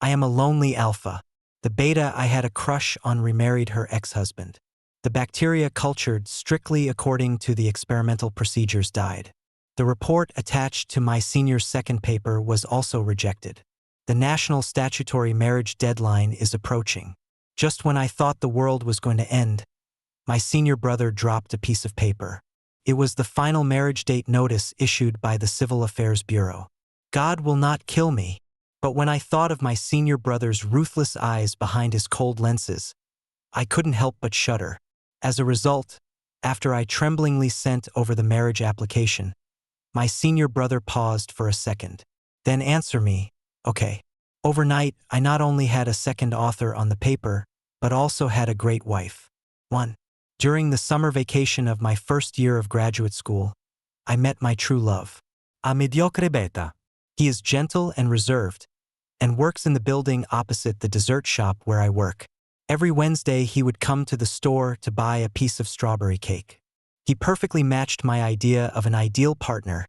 I am a lonely alpha. The beta I had a crush on remarried her ex-husband. The bacteria cultured strictly according to the experimental procedures died. The report attached to my senior's second paper was also rejected. The national statutory marriage deadline is approaching. Just when I thought the world was going to end, my senior brother dropped a piece of paper. It was the final marriage date notice issued by the Civil Affairs Bureau. God will not kill me, but when I thought of my senior brother's ruthless eyes behind his cold lenses, I couldn't help but shudder. As a result, after I tremblingly sent over the marriage application, my senior brother paused for a second. Then answer me, okay. Overnight, I not only had a second author on the paper, but also had a great wife. 1. During the summer vacation of my first year of graduate school, I met my true love. A mediocre beta. He is gentle and reserved, and works in the building opposite the dessert shop where I work. Every Wednesday he would come to the store to buy a piece of strawberry cake. He perfectly matched my idea of an ideal partner,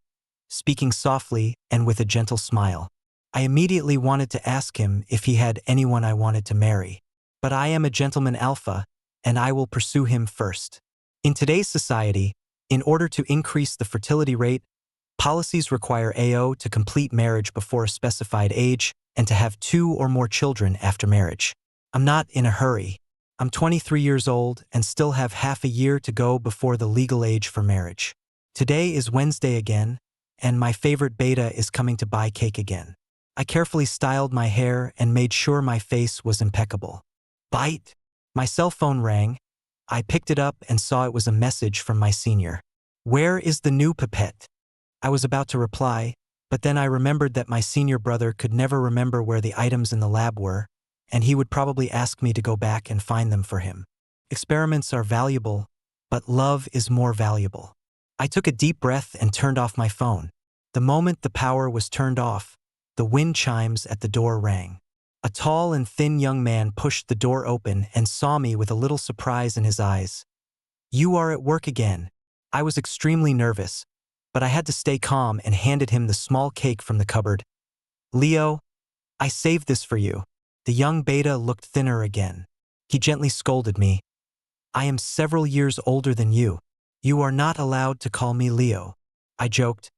speaking softly and with a gentle smile. I immediately wanted to ask him if he had anyone I wanted to marry. But I am a gentleman alpha, and I will pursue him first. In today's society, in order to increase the fertility rate, policies require AO to complete marriage before a specified age and to have 2 or more children after marriage. I'm not in a hurry. I'm 23 years old and still have half a year to go before the legal age for marriage. Today is Wednesday again, and my favorite beta is coming to buy cake again. I carefully styled my hair and made sure my face was impeccable. Bite! My cell phone rang. I picked it up and saw it was a message from my senior. Where is the new pipette? I was about to reply, but then I remembered that my senior brother could never remember where the items in the lab were, and he would probably ask me to go back and find them for him. Experiments are valuable, but love is more valuable. I took a deep breath and turned off my phone. The moment the power was turned off, the wind chimes at the door rang. A tall and thin young man pushed the door open and saw me with a little surprise in his eyes. You are at work again. I was extremely nervous, but I had to stay calm and handed him the small cake from the cupboard. Leo, I saved this for you. The young beta looked thinner again. He gently scolded me. I am several years older than you. You are not allowed to call me Leo. I joked.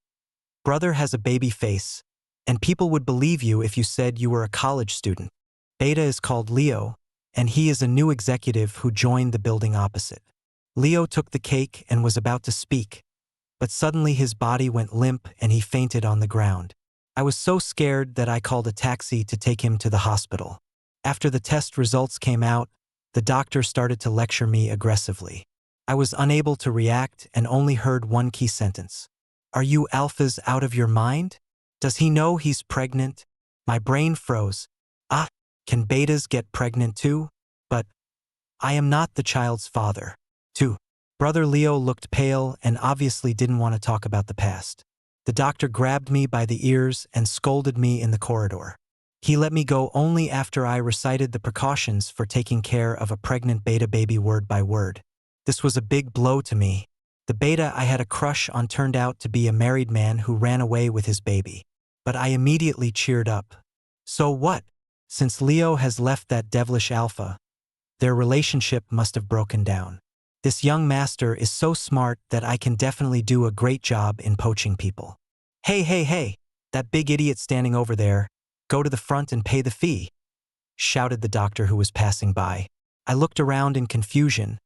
Brother has a baby face, and people would believe you if you said you were a college student. Beta is called Leo, and he is a new executive who joined the building opposite. Leo took the cake and was about to speak, but suddenly his body went limp and he fainted on the ground. I was so scared that I called a taxi to take him to the hospital. After the test results came out, the doctor started to lecture me aggressively. I was unable to react and only heard one key sentence. Are you alphas out of your mind? Does he know he's pregnant? My brain froze. Ah, can betas get pregnant too? But I am not the child's father. 2. Brother Leo looked pale and obviously didn't want to talk about the past. The doctor grabbed me by the ears and scolded me in the corridor. He let me go only after I recited the precautions for taking care of a pregnant beta baby word by word. This was a big blow to me. The beta I had a crush on turned out to be a married man who ran away with his baby. But I immediately cheered up. So what? Since Leo has left that devilish alpha, their relationship must have broken down. This young master is so smart that I can definitely do a great job in poaching people. Hey, that big idiot standing over there, go to the front and pay the fee, shouted the doctor who was passing by. I looked around in confusion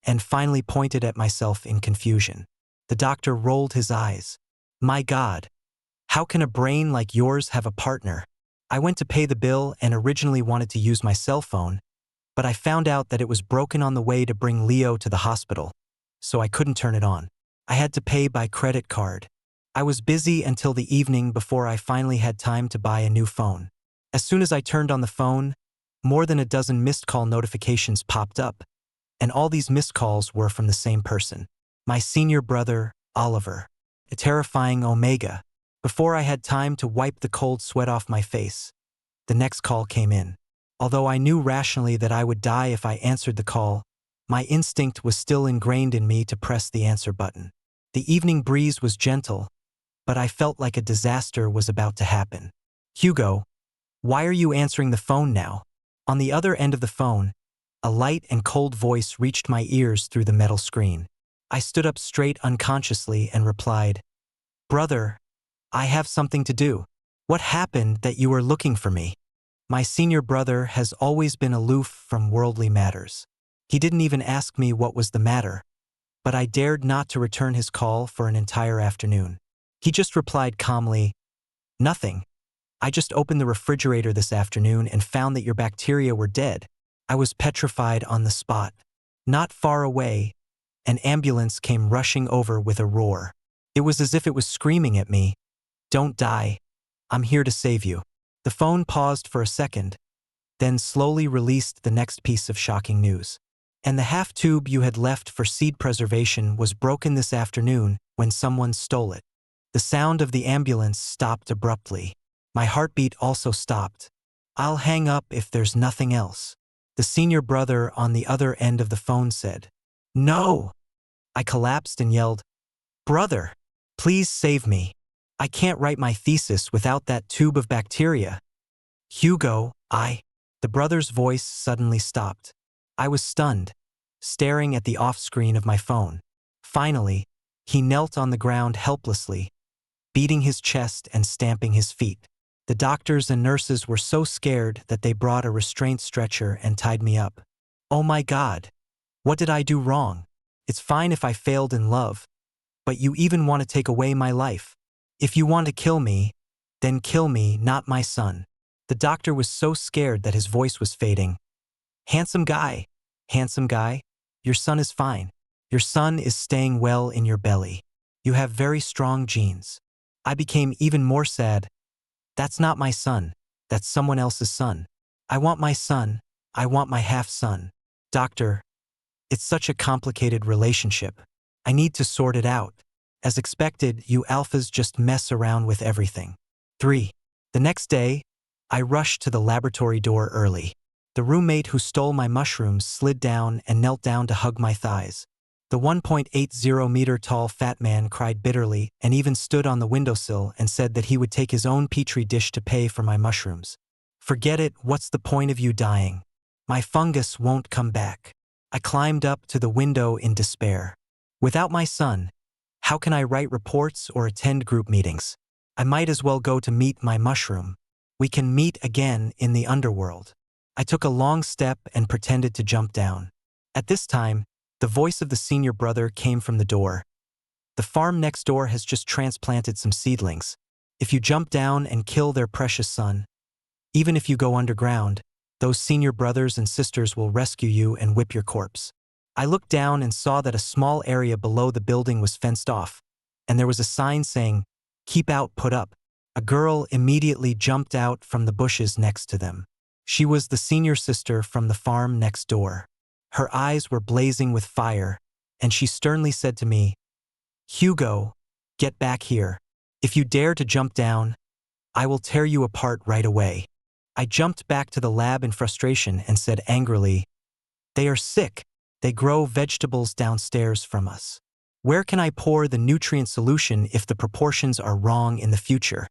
and finally pointed at myself in confusion. The doctor rolled his eyes. My God, how can a brain like yours have a partner? I went to pay the bill and originally wanted to use my cell phone, but I found out that it was broken on the way to bring Leo to the hospital, so I couldn't turn it on. I had to pay by credit card. I was busy until the evening before I finally had time to buy a new phone. As soon as I turned on the phone, more than a dozen missed call notifications popped up, and all these missed calls were from the same person. My senior brother, Oliver. A terrifying omega. Before I had time to wipe the cold sweat off my face, the next call came in. Although I knew rationally that I would die if I answered the call, my instinct was still ingrained in me to press the answer button. The evening breeze was gentle, but I felt like a disaster was about to happen. Hugo, Why are you answering the phone now? On the other end of the phone, a light and cold voice reached my ears through the metal screen. I stood up straight unconsciously and replied, "Brother, I have something to do. What happened that you are looking for me?" My senior brother has always been aloof from worldly matters. He didn't even ask me what was the matter, but I dared not to return his call for an entire afternoon. He just replied calmly, "Nothing. I just opened the refrigerator this afternoon and found that your bacteria were dead." I was petrified on the spot. Not far away, an ambulance came rushing over with a roar. It was as if it was screaming at me, "Don't die. I'm here to save you." The phone paused for a second, then slowly released the next piece of shocking news. "And the half tube you had left for seed preservation was broken this afternoon when someone stole it." The sound of the ambulance stopped abruptly. My heartbeat also stopped. "I'll hang up if there's nothing else." The senior brother on the other end of the phone said, "No!" I collapsed and yelled, "Brother, please save me. I can't write my thesis without that tube of bacteria." "Hugo, The brother's voice suddenly stopped. I was stunned, staring at the off-screen of my phone. Finally, he knelt on the ground helplessly, beating his chest and stamping his feet. The doctors and nurses were so scared that they brought a restraint stretcher and tied me up. Oh my God! What did I do wrong? It's fine if I failed in love, but you even want to take away my life. If you want to kill me, then kill me, not my son." The doctor was so scared that his voice was fading. Handsome guy, your son is fine. Your son is staying well in your belly. You have very strong genes." I became even more sad. "That's not my son. That's someone else's son. I want my son. I want my half-son." "Doctor, it's such a complicated relationship. I need to sort it out. As expected, you alphas just mess around with everything." 3. The next day, I rushed to the laboratory door early. The roommate who stole my mushrooms slid down and knelt down to hug my thighs. The 1.80-meter-tall fat man cried bitterly and even stood on the windowsill and said that he would take his own petri dish to pay for my mushrooms. "Forget it, what's the point of you dying? My fungus won't come back." I climbed up to the window in despair. Without my son, how can I write reports or attend group meetings? I might as well go to meet my mushroom. We can meet again in the underworld. I took a long step and pretended to jump down. At this time, the voice of the senior brother came from the door. "The farm next door has just transplanted some seedlings. If you jump down and kill their precious son, even if you go underground, those senior brothers and sisters will rescue you and whip your corpse." I looked down and saw that a small area below the building was fenced off, and there was a sign saying, "Keep out, put up." A girl immediately jumped out from the bushes next to them. She was the senior sister from the farm next door. Her eyes were blazing with fire, and she sternly said to me, "Hugo, get back here. If you dare to jump down, I will tear you apart right away." I jumped back to the lab in frustration and said angrily, "They are sick. They grow vegetables downstairs from us. Where can I pour the nutrient solution if the proportions are wrong in the future?"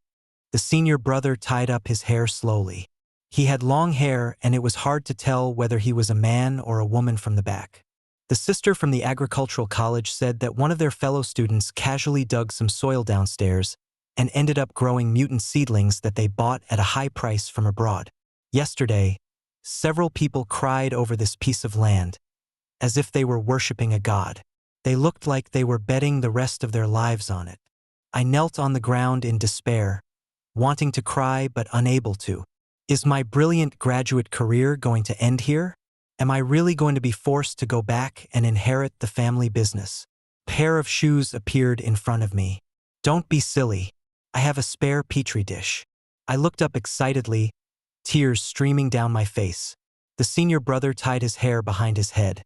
The senior brother tied up his hair slowly. He had long hair, and it was hard to tell whether he was a man or a woman from the back. The sister from the agricultural college said that one of their fellow students casually dug some soil downstairs and ended up growing mutant seedlings that they bought at a high price from abroad. Yesterday, several people cried over this piece of land, as if they were worshipping a god. They looked like they were betting the rest of their lives on it. I knelt on the ground in despair, wanting to cry but unable to. Is my brilliant graduate career going to end here? Am I really going to be forced to go back and inherit the family business? A pair of shoes appeared in front of me. "Don't be silly. I have a spare petri dish." I looked up excitedly, tears streaming down my face. The senior brother tied his hair behind his head.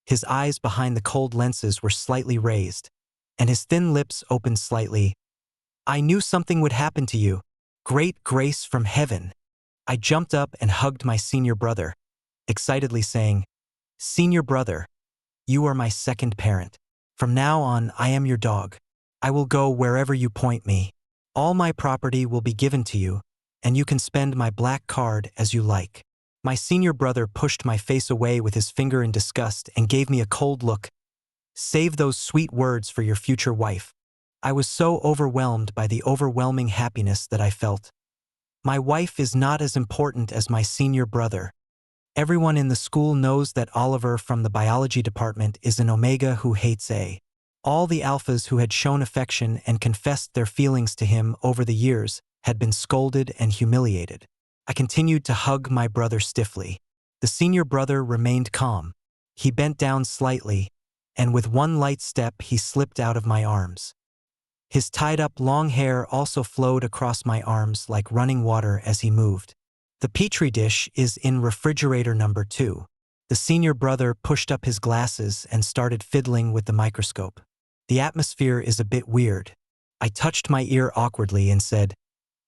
His eyes behind the cold lenses were slightly raised, and his thin lips opened slightly. "I knew something would happen to you. Great grace from heaven." I jumped up and hugged my senior brother, excitedly saying, "Senior brother, you are my second parent. From now on, I am your dog. I will go wherever you point me. All my property will be given to you, and you can spend my black card as you like." My senior brother pushed my face away with his finger in disgust and gave me a cold look. "Save those sweet words for your future wife." I was so overwhelmed by the overwhelming happiness that I felt. My wife is not as important as my senior brother. Everyone in the school knows that Oliver from the biology department is an Omega who hates A. All the alphas who had shown affection and confessed their feelings to him over the years had been scolded and humiliated. I continued to hug my brother stiffly. The senior brother remained calm. He bent down slightly, and with one light step he slipped out of my arms. His tied-up long hair also flowed across my arms like running water as he moved. "The petri dish is in refrigerator number 2. The senior brother pushed up his glasses and started fiddling with the microscope. "The atmosphere is a bit weird." I touched my ear awkwardly and said,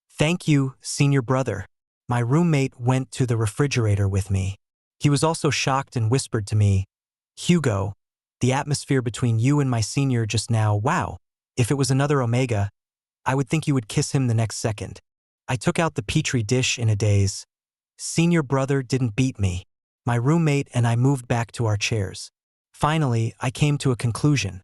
"Thank you, senior brother." My roommate went to the refrigerator with me. He was also shocked and whispered to me, "Hugo, the atmosphere between you and my senior just now, wow. If it was another Omega, I would think you would kiss him the next second." I took out the petri dish in a daze. Senior brother didn't beat me. My roommate and I moved back to our chairs. Finally, I came to a conclusion.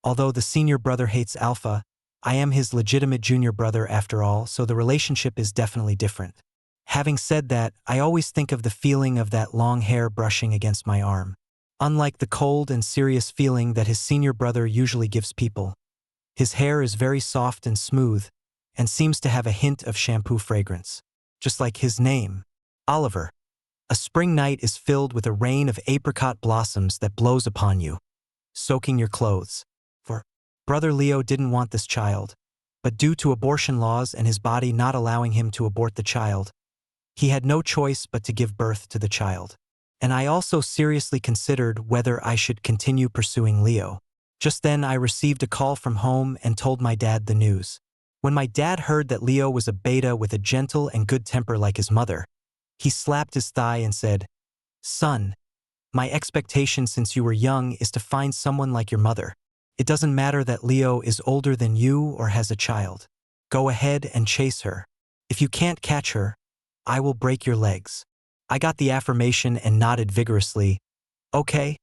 Although the senior brother hates Alpha, I am his legitimate junior brother after all, so the relationship is definitely different. Having said that, I always think of the feeling of that long hair brushing against my arm. Unlike the cold and serious feeling that his senior brother usually gives people, his hair is very soft and smooth, and seems to have a hint of shampoo fragrance. Just like his name, Oliver. A spring night is filled with a rain of apricot blossoms that blows upon you, soaking your clothes. For Brother Leo didn't want this child, but due to abortion laws and his body not allowing him to abort the child, he had no choice but to give birth to the child. And I also seriously considered whether I should continue pursuing Leo. Just then I received a call from home and told my dad the news. When my dad heard that Leo was a beta with a gentle and good temper like his mother, he slapped his thigh and said, "Son, my expectation since you were young is to find someone like your mother. It doesn't matter that Leo is older than you or has a child. Go ahead and chase her. If you can't catch her, I will break your legs." I got the affirmation and nodded vigorously. "Okay,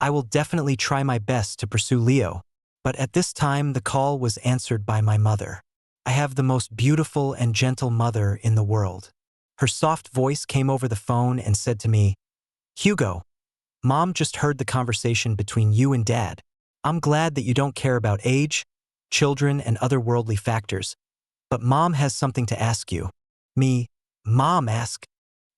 I will definitely try my best to pursue Leo." But at this time the call was answered by my mother. I have the most beautiful and gentle mother in the world. Her soft voice came over the phone and said to me, "Hugo, Mom just heard the conversation between you and Dad. I'm glad that you don't care about age, children, and other worldly factors, but Mom has something to ask you." Me, Mom asked.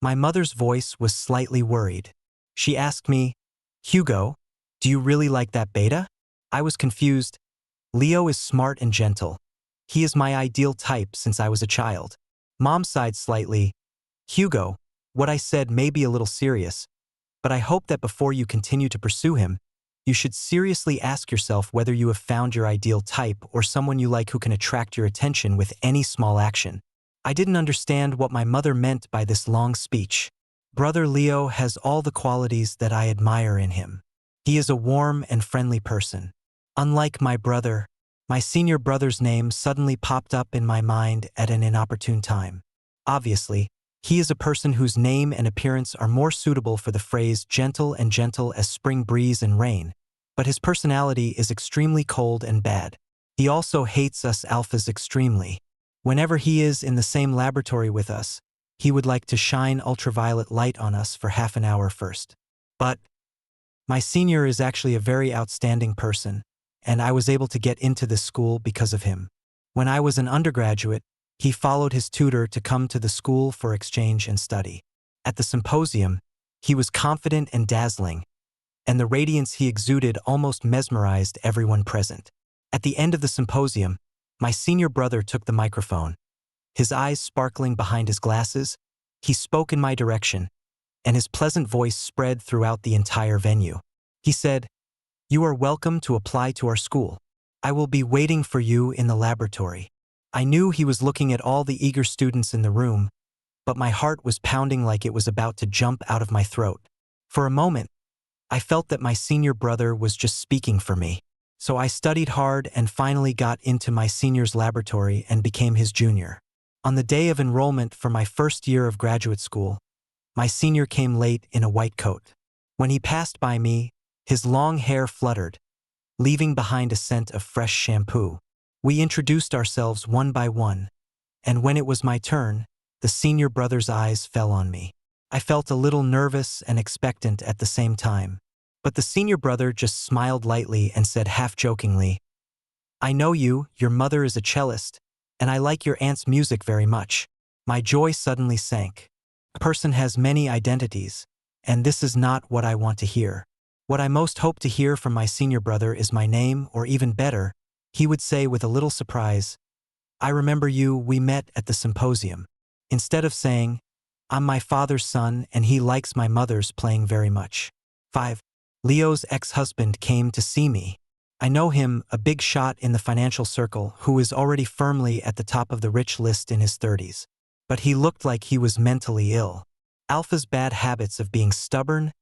My mother's voice was slightly worried. She asked me, "Hugo, do you really like that beta?" I was confused. "Leo is smart and gentle. He is my ideal type since I was a child." Mom sighed slightly. "Hugo, what I said may be a little serious, but I hope that before you continue to pursue him, you should seriously ask yourself whether you have found your ideal type or someone you like who can attract your attention with any small action." I didn't understand what my mother meant by this long speech. Brother Leo has all the qualities that I admire in him. He is a warm and friendly person. Unlike my brother, my senior brother's name suddenly popped up in my mind at an inopportune time. Obviously, he is a person whose name and appearance are more suitable for the phrase gentle and gentle as spring breeze and rain, but his personality is extremely cold and bad. He also hates us alphas extremely. Whenever he is in the same laboratory with us, he would like to shine ultraviolet light on us for half an hour first. But my senior is actually a very outstanding person, and I was able to get into this school because of him. When I was an undergraduate, he followed his tutor to come to the school for exchange and study. At the symposium, he was confident and dazzling, and the radiance he exuded almost mesmerized everyone present. At the end of the symposium, my senior brother took the microphone. His eyes sparkling behind his glasses, he spoke in my direction, and his pleasant voice spread throughout the entire venue. He said, "You are welcome to apply to our school. I will be waiting for you in the laboratory." I knew he was looking at all the eager students in the room, but my heart was pounding like it was about to jump out of my throat. For a moment, I felt that my senior brother was just speaking for me. So I studied hard and finally got into my senior's laboratory and became his junior. On the day of enrollment for my first year of graduate school, my senior came late in a white coat. When he passed by me, his long hair fluttered, leaving behind a scent of fresh shampoo. We introduced ourselves one by one, and when it was my turn, the senior brother's eyes fell on me. I felt a little nervous and expectant at the same time, but the senior brother just smiled lightly and said half-jokingly, "I know you, your mother is a cellist, and I like your aunt's music very much." My joy suddenly sank. A person has many identities, and this is not what I want to hear. What I most hope to hear from my senior brother is my name, or even better, he would say with a little surprise, "I remember you, we met at the symposium." Instead of saying, "I'm my father's son and he likes my mother's playing very much." 5. Leo's ex-husband came to see me. I know him, a big shot in the financial circle who is already firmly at the top of the rich list in his 30s. But he looked like he was mentally ill. Alpha's bad habits of being stubborn,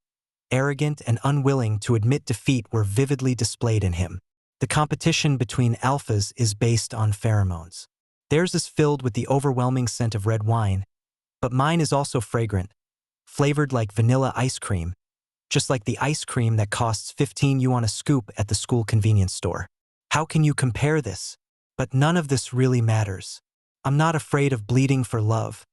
arrogant, and unwilling to admit defeat were vividly displayed in him. The competition between alphas is based on pheromones. Theirs is filled with the overwhelming scent of red wine, but mine is also fragrant, flavored like vanilla ice cream, just like the ice cream that costs 15 yuan a scoop at the school convenience store. How can you compare this? But none of this really matters. I'm not afraid of bleeding for love,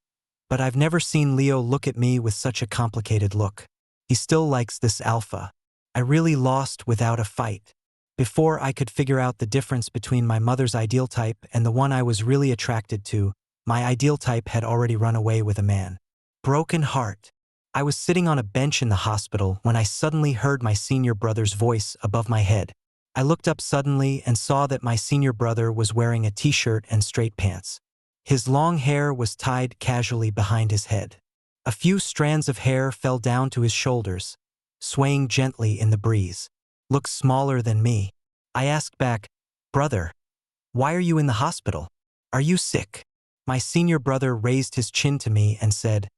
but I've never seen Leo look at me with such a complicated look. He still likes this alpha. I really lost without a fight. Before I could figure out the difference between my mother's ideal type and the one I was really attracted to, my ideal type had already run away with a man. Broken heart. I was sitting on a bench in the hospital when I suddenly heard my senior brother's voice above my head. I looked up suddenly and saw that my senior brother was wearing a t-shirt and straight pants. His long hair was tied casually behind his head. A few strands of hair fell down to his shoulders, swaying gently in the breeze. Looks smaller than me. I asked back, "Brother, why are you in the hospital? Are you sick?" My senior brother raised his chin to me and said,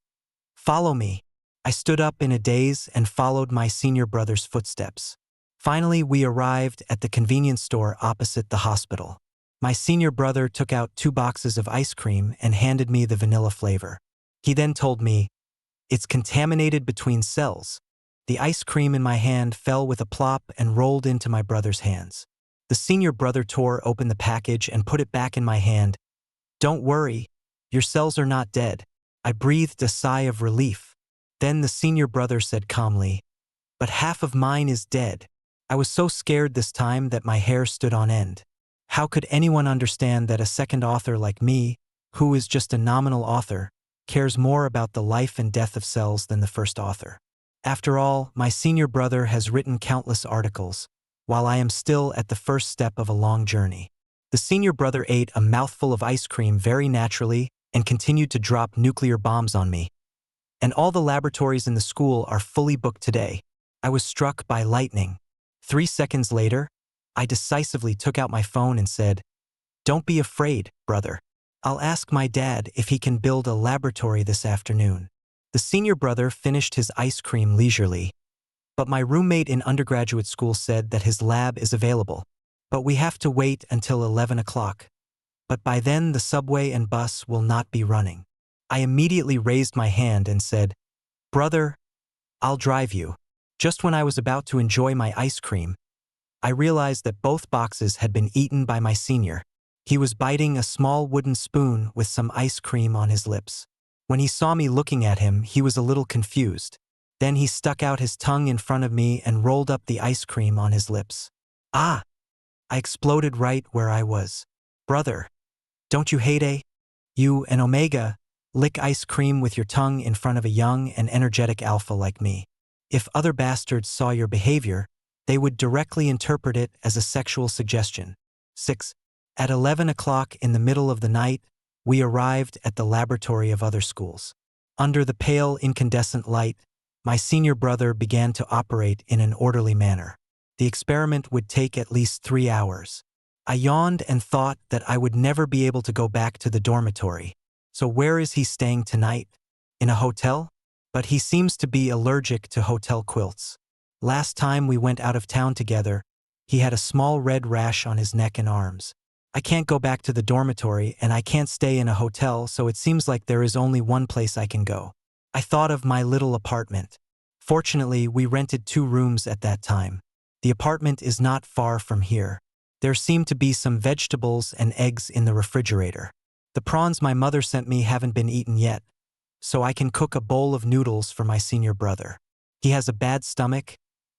"Follow me." I stood up in a daze and followed my senior brother's footsteps. Finally, we arrived at the convenience store opposite the hospital. My senior brother took out 2 boxes of ice cream and handed me the vanilla flavor. He then told me, "It's contaminated between cells." The ice cream in my hand fell with a plop and rolled into my brother's hands. The senior brother tore open the package and put it back in my hand. "Don't worry, your cells are not dead." I breathed a sigh of relief. Then the senior brother said calmly, "But half of mine is dead." I was so scared this time that my hair stood on end. How could anyone understand that a second author like me, who is just a nominal author, cares more about the life and death of cells than the first author? After all, my senior brother has written countless articles, while I am still at the first step of a long journey. The senior brother ate a mouthful of ice cream very naturally and continued to drop nuclear bombs on me. "And all the laboratories in the school are fully booked today." I was struck by lightning. 3 seconds later, I decisively took out my phone and said, "Don't be afraid, brother. I'll ask my dad if he can build a laboratory this afternoon." The senior brother finished his ice cream leisurely, but my roommate in undergraduate school said that his lab is available, but we have to wait until 11 o'clock. But by then the subway and bus will not be running. I immediately raised my hand and said, "Brother, I'll drive you." Just when I was about to enjoy my ice cream, I realized that both boxes had been eaten by my senior. He was biting a small wooden spoon with some ice cream on his lips. When he saw me looking at him, he was a little confused. Then he stuck out his tongue in front of me and rolled up the ice cream on his lips. "Ah!" I exploded right where I was. "Brother, don't you hate you and Omega lick ice cream with your tongue in front of a young and energetic alpha like me? If other bastards saw your behavior, they would directly interpret it as a sexual suggestion." 6. At 11 o'clock in the middle of the night, we arrived at the laboratory of other schools. Under the pale incandescent light, my senior brother began to operate in an orderly manner. The experiment would take at least 3 hours. I yawned and thought that I would never be able to go back to the dormitory. So where is he staying tonight? In a hotel? But he seems to be allergic to hotel quilts. Last time we went out of town together, he had a small red rash on his neck and arms. I can't go back to the dormitory and I can't stay in a hotel, so it seems like there is only one place I can go. I thought of my little apartment. Fortunately, we rented 2 rooms at that time. The apartment is not far from here. There seem to be some vegetables and eggs in the refrigerator. The prawns my mother sent me haven't been eaten yet, so I can cook a bowl of noodles for my senior brother. He has a bad stomach,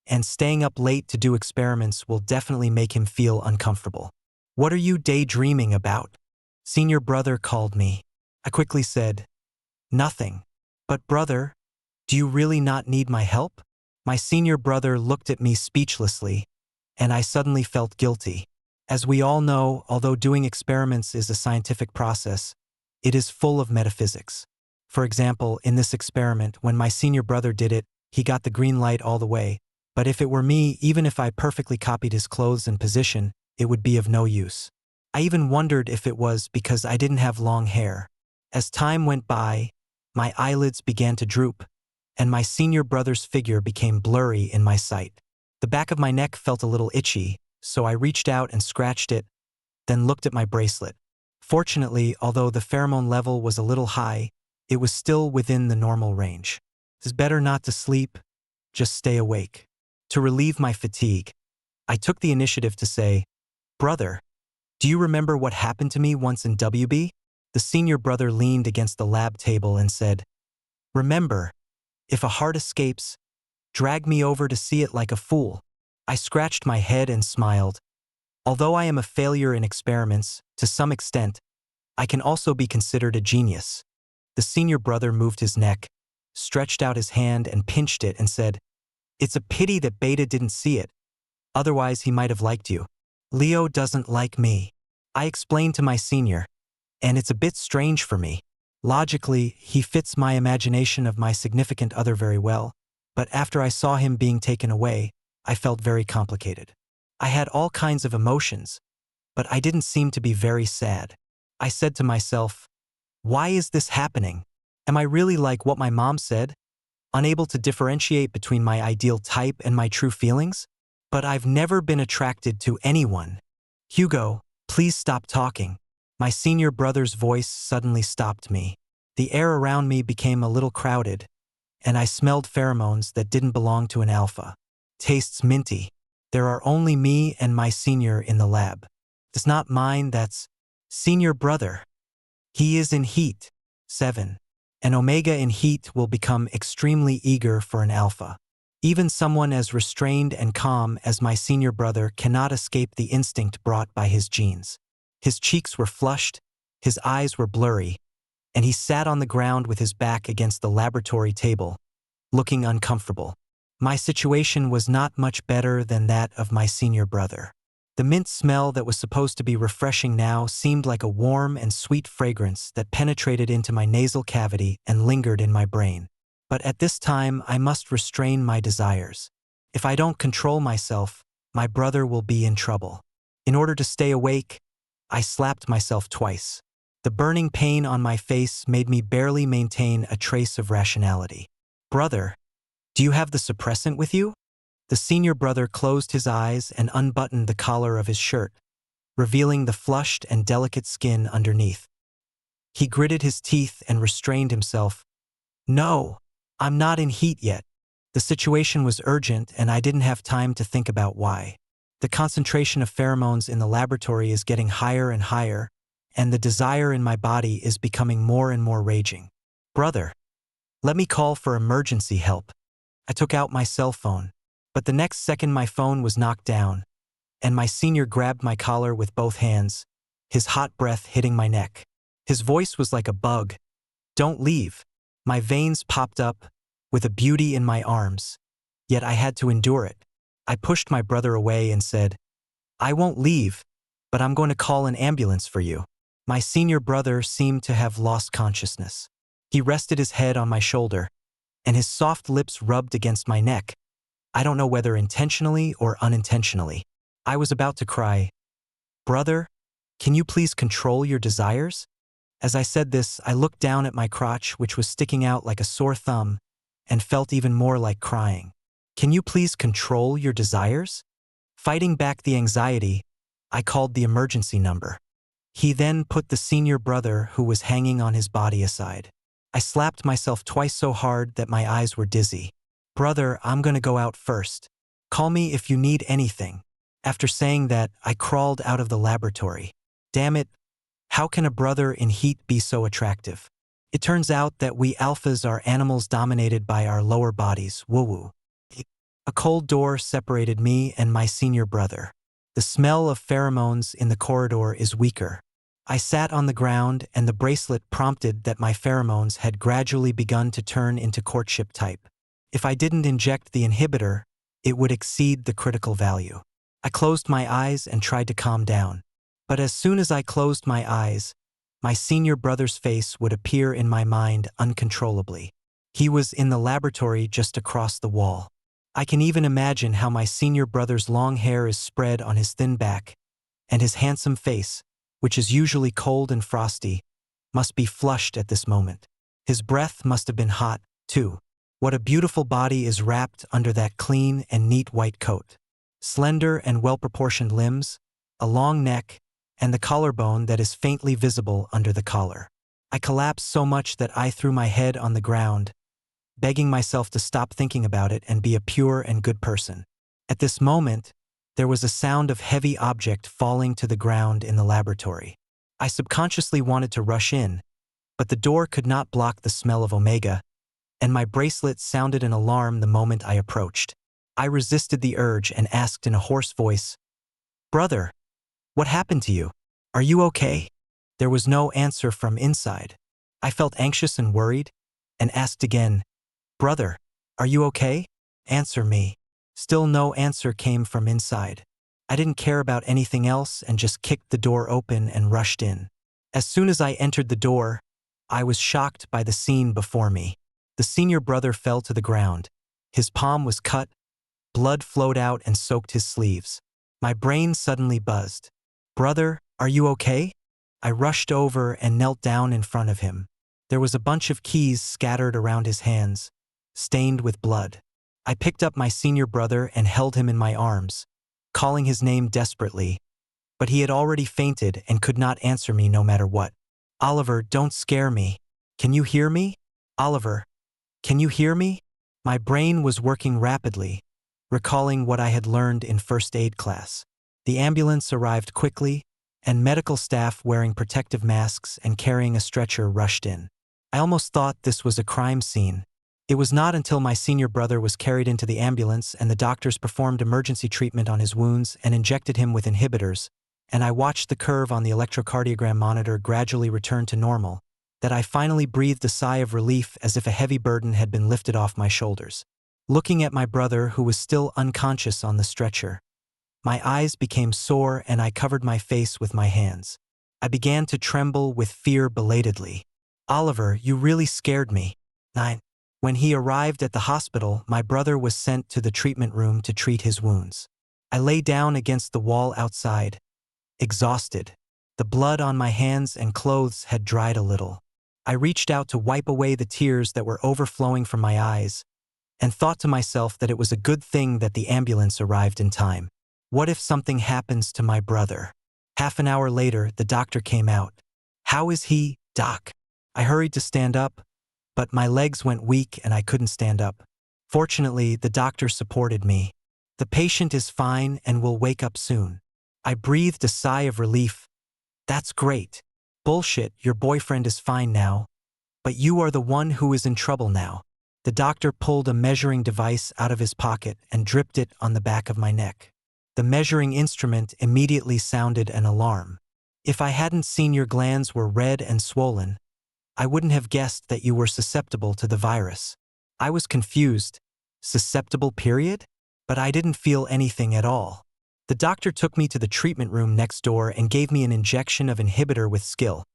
and staying up late to do experiments will definitely make him feel uncomfortable. What are you daydreaming about? Senior brother called me. I quickly said, nothing. But brother, do you really not need my help? My senior brother looked at me speechlessly, and I suddenly felt guilty. As we all know, although doing experiments is a scientific process, it is full of metaphysics. For example, in this experiment, when my senior brother did it, he got the green light all the way, but if it were me, even if I perfectly copied his clothes and position, it would be of no use. I even wondered if it was because I didn't have long hair. As time went by, my eyelids began to droop, and my senior brother's figure became blurry in my sight. The back of my neck felt a little itchy, so I reached out and scratched it, then looked at my bracelet. Fortunately, although the pheromone level was a little high, it was still within the normal range. It's better not to sleep, just stay awake. To relieve my fatigue, I took the initiative to say, brother, do you remember what happened to me once in WB? The senior brother leaned against the lab table and said, remember, if a heart escapes, drag me over to see it like a fool. I scratched my head and smiled. Although I am a failure in experiments, to some extent, I can also be considered a genius. The senior brother moved his neck, stretched out his hand and pinched it and said, it's a pity that Beta didn't see it. Otherwise, he might have liked you. Leo doesn't like me. I explained to my senior, and it's a bit strange for me. Logically, he fits my imagination of my significant other very well, but after I saw him being taken away, I felt very complicated. I had all kinds of emotions, but I didn't seem to be very sad. I said to myself, why is this happening? Am I really like what my mom said? Unable to differentiate between my ideal type and my true feelings? But I've never been attracted to anyone. Hugo, please stop talking. My senior brother's voice suddenly stopped me. The air around me became a little crowded, and I smelled pheromones that didn't belong to an alpha. Tastes minty. There are only me and my senior in the lab. It's not mine, that's senior brother. He is in heat. 7. An omega in heat will become extremely eager for an alpha. Even someone as restrained and calm as my senior brother cannot escape the instinct brought by his genes. His cheeks were flushed, his eyes were blurry, and he sat on the ground with his back against the laboratory table, looking uncomfortable. My situation was not much better than that of my senior brother. The mint smell that was supposed to be refreshing now seemed like a warm and sweet fragrance that penetrated into my nasal cavity and lingered in my brain. But at this time, I must restrain my desires. If I don't control myself, my brother will be in trouble. In order to stay awake, I slapped myself twice. The burning pain on my face made me barely maintain a trace of rationality. Brother, do you have the suppressant with you? The senior brother closed his eyes and unbuttoned the collar of his shirt, revealing the flushed and delicate skin underneath. He gritted his teeth and restrained himself. No, I'm not in heat yet. The situation was urgent and I didn't have time to think about why. The concentration of pheromones in the laboratory is getting higher and higher, and the desire in my body is becoming more and more raging. Brother, let me call for emergency help. I took out my cell phone, but the next second my phone was knocked down, and my senior grabbed my collar with both hands, his hot breath hitting my neck. His voice was like a bug. Don't leave. My veins popped up, with a beauty in my arms, yet I had to endure it. I pushed my brother away and said, I won't leave, but I'm going to call an ambulance for you. My senior brother seemed to have lost consciousness. He rested his head on my shoulder, and his soft lips rubbed against my neck. I don't know whether intentionally or unintentionally. I was about to cry, Brother, can you please control your desires? As I said this, I looked down at my crotch, which was sticking out like a sore thumb, and felt even more like crying. Can you please control your desires? Fighting back the anxiety, I called the emergency number. He then put the senior brother who was hanging on his body aside. I slapped myself twice so hard that my eyes were dizzy. Brother, I'm gonna go out first. Call me if you need anything. After saying that, I crawled out of the laboratory. Damn it, how can a brother in heat be so attractive? It turns out that we alphas are animals dominated by our lower bodies, woo-woo. A cold door separated me and my senior brother. The smell of pheromones in the corridor is weaker. I sat on the ground and the bracelet prompted that my pheromones had gradually begun to turn into courtship type. If I didn't inject the inhibitor, it would exceed the critical value. I closed my eyes and tried to calm down. But as soon as I closed my eyes, my senior brother's face would appear in my mind uncontrollably. He was in the laboratory just across the wall. I can even imagine how my senior brother's long hair is spread on his thin back, and his handsome face, which is usually cold and frosty, must be flushed at this moment. His breath must have been hot, too. What a beautiful body is wrapped under that clean and neat white coat. Slender and well-proportioned limbs, a long neck, and the collarbone that is faintly visible under the collar. I collapsed so much that I threw my head on the ground, begging myself to stop thinking about it and be a pure and good person. At this moment, there was a sound of heavy object falling to the ground in the laboratory. I subconsciously wanted to rush in, but the door could not block the smell of omega, and my bracelet sounded an alarm the moment I approached. I resisted the urge and asked in a hoarse voice, "Brother, what happened to you? Are you okay?" There was no answer from inside. I felt anxious and worried, and asked again, "Brother, are you okay? Answer me." Still no answer came from inside. I didn't care about anything else and just kicked the door open and rushed in. As soon as I entered the door, I was shocked by the scene before me. The senior brother fell to the ground. His palm was cut, blood flowed out and soaked his sleeves. My brain suddenly buzzed. "Brother, are you okay?" I rushed over and knelt down in front of him. There was a bunch of keys scattered around his hands, stained with blood. I picked up my senior brother and held him in my arms, calling his name desperately, but he had already fainted and could not answer me no matter what. "Oliver, don't scare me. Can you hear me? Oliver, can you hear me?" My brain was working rapidly, recalling what I had learned in first aid class. The ambulance arrived quickly, and medical staff wearing protective masks and carrying a stretcher rushed in. I almost thought this was a crime scene. It was not until my senior brother was carried into the ambulance and the doctors performed emergency treatment on his wounds and injected him with inhibitors, and I watched the curve on the electrocardiogram monitor gradually return to normal, that I finally breathed a sigh of relief as if a heavy burden had been lifted off my shoulders. Looking at my brother, who was still unconscious on the stretcher, my eyes became sore and I covered my face with my hands. I began to tremble with fear belatedly. "Oliver, you really scared me." When he arrived at the hospital, my brother was sent to the treatment room to treat his wounds. I lay down against the wall outside, exhausted. The blood on my hands and clothes had dried a little. I reached out to wipe away the tears that were overflowing from my eyes, and thought to myself that it was a good thing that the ambulance arrived in time. What if something happens to my brother? Half an hour later, the doctor came out. "How is he, Doc?" I hurried to stand up, but my legs went weak and I couldn't stand up. Fortunately, the doctor supported me. "The patient is fine and will wake up soon." I breathed a sigh of relief. "That's great." "Bullshit, your boyfriend is fine now. But you are the one who is in trouble now." The doctor pulled a measuring device out of his pocket and dripped it on the back of my neck. The measuring instrument immediately sounded an alarm. "If I hadn't seen your glands were red and swollen, I wouldn't have guessed that you were susceptible to the virus." I was confused. Susceptible, period? But I didn't feel anything at all. The doctor took me to the treatment room next door and gave me an injection of inhibitor with skill.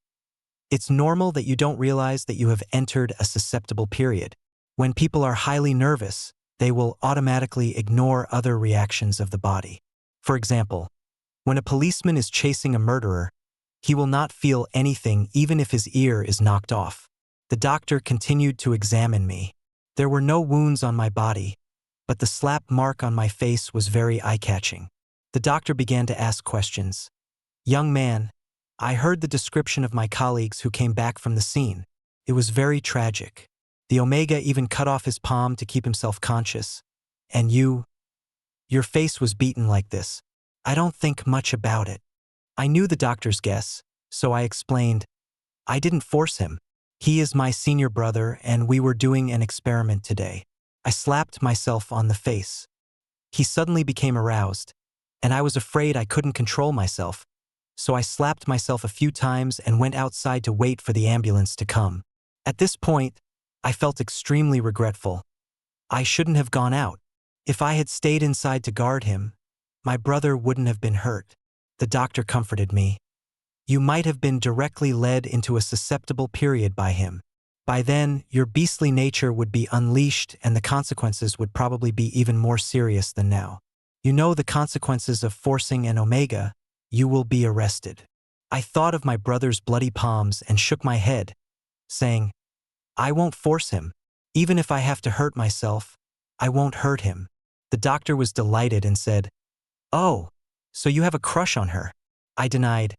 It's normal that you don't realize that you have entered a susceptible period. When people are highly nervous, they will automatically ignore other reactions of the body. For example, when a policeman is chasing a murderer, he will not feel anything even if his ear is knocked off. The doctor continued to examine me. There were no wounds on my body, but the slap mark on my face was very eye-catching. The doctor began to ask questions. "Young man, I heard the description of my colleagues who came back from the scene. It was very tragic. The Omega even cut off his palm to keep himself conscious. And your face was beaten like this. I don't think much about it. I knew the doctor's guess, so I explained, I didn't force him. He is my senior brother and we were doing an experiment today. I slapped myself on the face. He suddenly became aroused, and I was afraid I couldn't control myself, so I slapped myself a few times and went outside to wait for the ambulance to come. At this point, I felt extremely regretful. I shouldn't have gone out. If I had stayed inside to guard him, my brother wouldn't have been hurt. The doctor comforted me. You might have been directly led into a susceptible period by him. By then, your beastly nature would be unleashed and the consequences would probably be even more serious than now. You know the consequences of forcing an Omega. You will be arrested. I thought of my brother's bloody palms and shook my head, saying, I won't force him. Even if I have to hurt myself, I won't hurt him. The doctor was delighted and said, Oh, so you have a crush on her? I denied.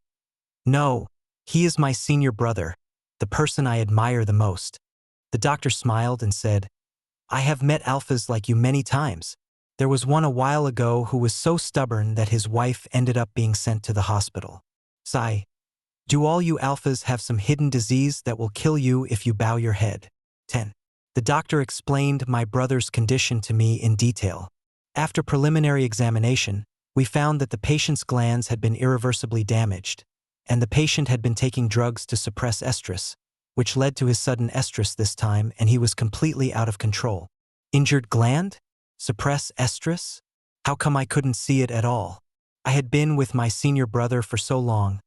No, he is my senior brother, the person I admire the most. The doctor smiled and said, I have met alphas like you many times. There was one a while ago who was so stubborn that his wife ended up being sent to the hospital. Sigh. Do all you alphas have some hidden disease that will kill you if you bow your head? 10. The doctor explained my brother's condition to me in detail. After preliminary examination, we found that the patient's glands had been irreversibly damaged, and the patient had been taking drugs to suppress estrus, which led to his sudden estrus this time, and he was completely out of control. Injured gland? Suppress estrus? How come I couldn't see it at all? I had been with my senior brother for so long,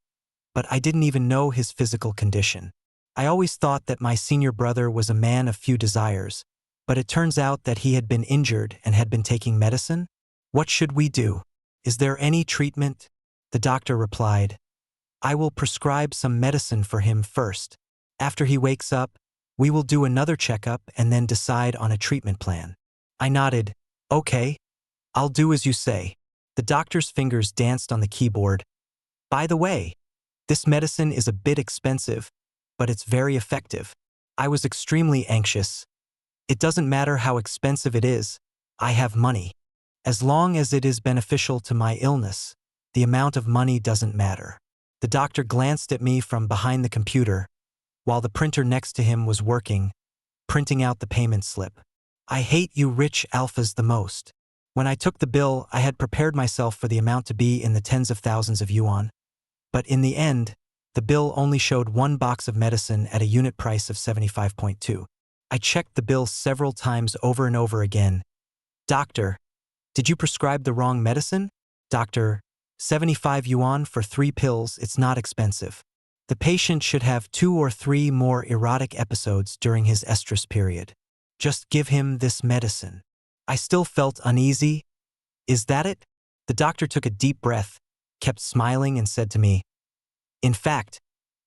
but I didn't even know his physical condition. I always thought that my senior brother was a man of few desires, but it turns out that he had been injured and had been taking medicine. What should we do? Is there any treatment? The doctor replied, I will prescribe some medicine for him first. After he wakes up, we will do another checkup and then decide on a treatment plan. I nodded. Okay, I'll do as you say. The doctor's fingers danced on the keyboard. By the way, this medicine is a bit expensive, but it's very effective. I was extremely anxious. It doesn't matter how expensive it is. I have money. As long as it is beneficial to my illness, the amount of money doesn't matter. The doctor glanced at me from behind the computer, while the printer next to him was working, printing out the payment slip. I hate you rich alphas the most. When I took the bill, I had prepared myself for the amount to be in the tens of thousands of yuan. But in the end, the bill only showed one box of medicine at a unit price of 75.2. I checked the bill several times over and over again. Doctor, did you prescribe the wrong medicine? Doctor, 75 yuan for 3 pills, it's not expensive. The patient should have 2 or 3 more erotic episodes during his estrus period. Just give him this medicine. I still felt uneasy. Is that it? The doctor took a deep breath, kept smiling and said to me, in fact,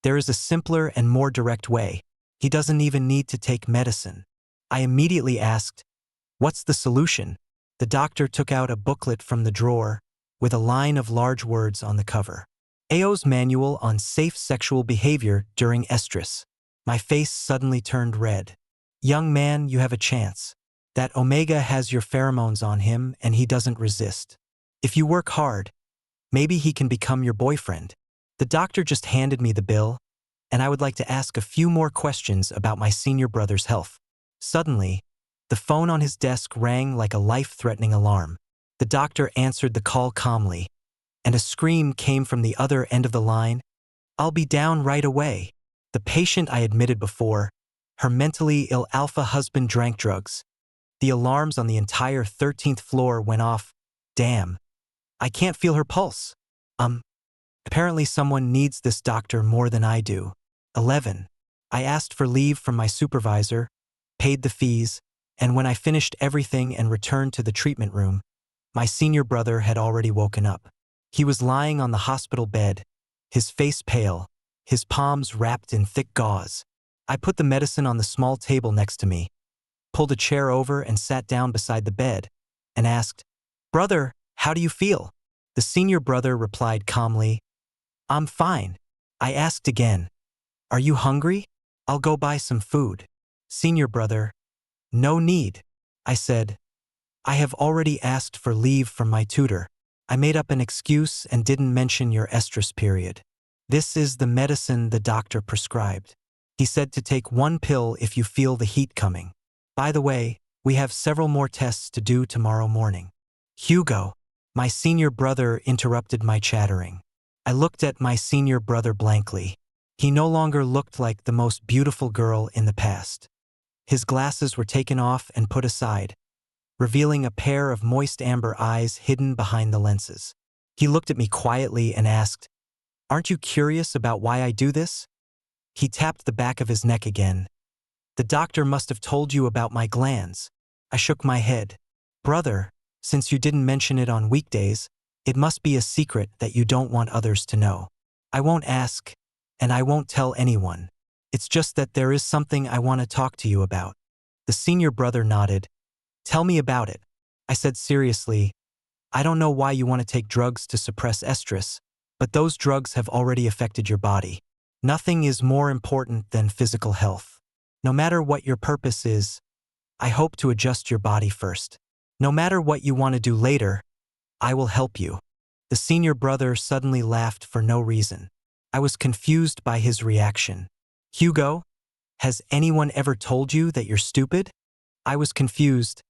there is a simpler and more direct way. He doesn't even need to take medicine. I immediately asked, what's the solution? The doctor took out a booklet from the drawer with a line of large words on the cover. AO's Manual on Safe Sexual Behavior During Estrus. My face suddenly turned red. Young man, you have a chance. That Omega has your pheromones on him and he doesn't resist. If you work hard, maybe he can become your boyfriend. The doctor just handed me the bill, and I would like to ask a few more questions about my senior brother's health. Suddenly, the phone on his desk rang like a life-threatening alarm. The doctor answered the call calmly, and a scream came from the other end of the line. I'll be down right away. The patient I admitted before, her mentally ill alpha husband drank drugs. The alarms on the entire 13th floor went off. Damn. I can't feel her pulse. Apparently someone needs this doctor more than I do. 11. I asked for leave from my supervisor, paid the fees, and when I finished everything and returned to the treatment room, my senior brother had already woken up. He was lying on the hospital bed, his face pale, his palms wrapped in thick gauze. I put the medicine on the small table next to me, pulled a chair over and sat down beside the bed, and asked, Brother, how do you feel? The senior brother replied calmly, I'm fine. I asked again, "Are you hungry? I'll go buy some food." Senior brother, "No need," I said. "I have already asked for leave from my tutor. I made up an excuse and didn't mention your estrus period. This is the medicine the doctor prescribed. He said to take one pill if you feel the heat coming. By the way, we have several more tests to do tomorrow morning." Hugo, my senior brother, interrupted my chattering. I looked at my senior brother blankly. He no longer looked like the most beautiful girl in the past. His glasses were taken off and put aside, revealing a pair of moist amber eyes hidden behind the lenses. He looked at me quietly and asked, "Aren't you curious about why I do this?" He tapped the back of his neck again. "The doctor must have told you about my glands." I shook my head. "Brother, since you didn't mention it on weekdays, it must be a secret that you don't want others to know." "I won't ask, and I won't tell anyone. It's just that there is something I want to talk to you about." The senior brother nodded. "Tell me about it." I said seriously, "I don't know why you want to take drugs to suppress estrus, but those drugs have already affected your body. Nothing is more important than physical health. No matter what your purpose is, I hope to adjust your body first. No matter what you want to do later, I will help you." The senior brother suddenly laughed for no reason. I was confused by his reaction. "Hugo, has anyone ever told you that you're stupid?" I was confused.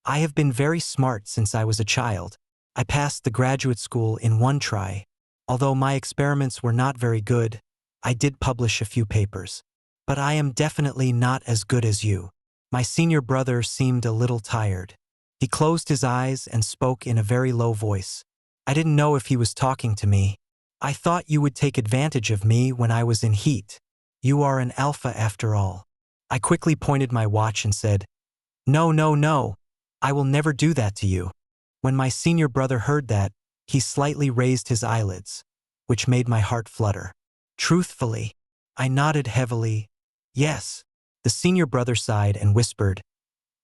I have been very smart since I was a child. I passed the graduate school in one try. Although my experiments were not very good, I did publish a few papers. But I am definitely not as good as you. My senior brother seemed a little tired. He closed his eyes and spoke in a very low voice. I didn't know if he was talking to me. "I thought you would take advantage of me when I was in heat. You are an alpha after all." I quickly pointed my watch and said, "No, no, no. I will never do that to you." When my senior brother heard that, he slightly raised his eyelids, which made my heart flutter. Truthfully, I nodded heavily. "Yes." The senior brother sighed and whispered,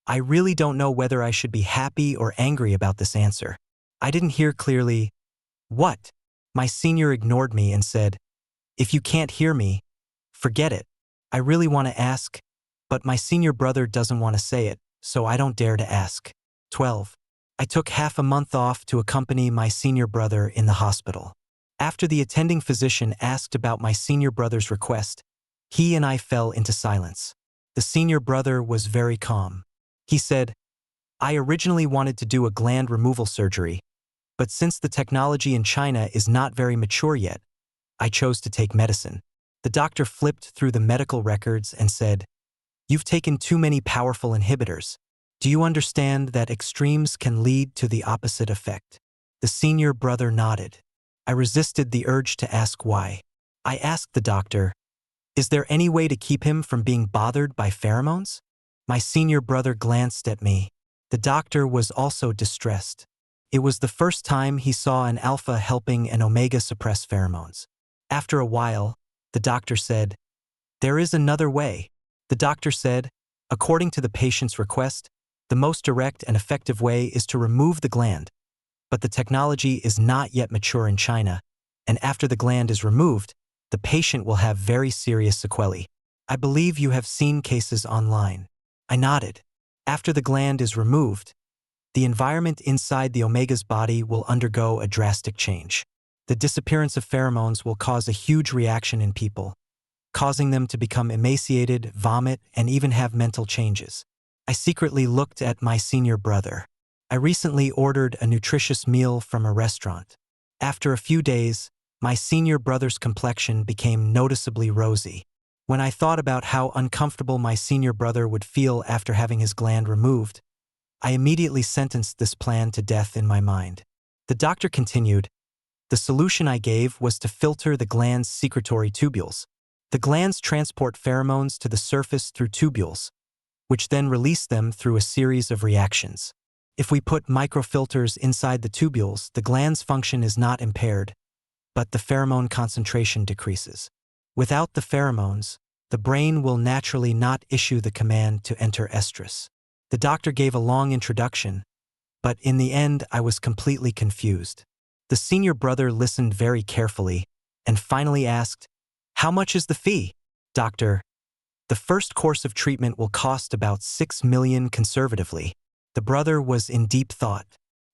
"I really don't know whether I should be happy or angry about this answer." I didn't hear clearly. "What?" My senior ignored me and said, "If you can't hear me, forget it." I really want to ask, but my senior brother doesn't want to say it, so I don't dare to ask. 12. I took half a month off to accompany my senior brother in the hospital. After the attending physician asked about my senior brother's request, he and I fell into silence. The senior brother was very calm. He said, "I originally wanted to do a gland removal surgery, but since the technology in China is not very mature yet, I chose to take medicine." The doctor flipped through the medical records and said, "You've taken too many powerful inhibitors. Do you understand that extremes can lead to the opposite effect?" The senior brother nodded. I resisted the urge to ask why. I asked the doctor, "Is there any way to keep him from being bothered by pheromones?" My senior brother glanced at me. The doctor was also distressed. It was the first time he saw an alpha helping an omega suppress pheromones. After a while, the doctor said, "There is another way." The doctor said, "According to the patient's request, the most direct and effective way is to remove the gland, but the technology is not yet mature in China, and after the gland is removed, the patient will have very serious sequelae. I believe you have seen cases online." I nodded. After the gland is removed, the environment inside the omega's body will undergo a drastic change. The disappearance of pheromones will cause a huge reaction in people, causing them to become emaciated, vomit, and even have mental changes. I secretly looked at my senior brother. I recently ordered a nutritious meal from a restaurant. After a few days, my senior brother's complexion became noticeably rosy. When I thought about how uncomfortable my senior brother would feel after having his gland removed, I immediately sentenced this plan to death in my mind. The doctor continued, "The solution I gave was to filter the gland's secretory tubules. The glands transport pheromones to the surface through tubules, which then release them through a series of reactions. If we put microfilters inside the tubules, the gland's function is not impaired, but the pheromone concentration decreases. Without the pheromones, the brain will naturally not issue the command to enter estrus." The doctor gave a long introduction, but in the end I was completely confused. The senior brother listened very carefully and finally asked, How much is the fee? Doctor, the first course of treatment will cost about 6 million conservatively. The brother was in deep thought.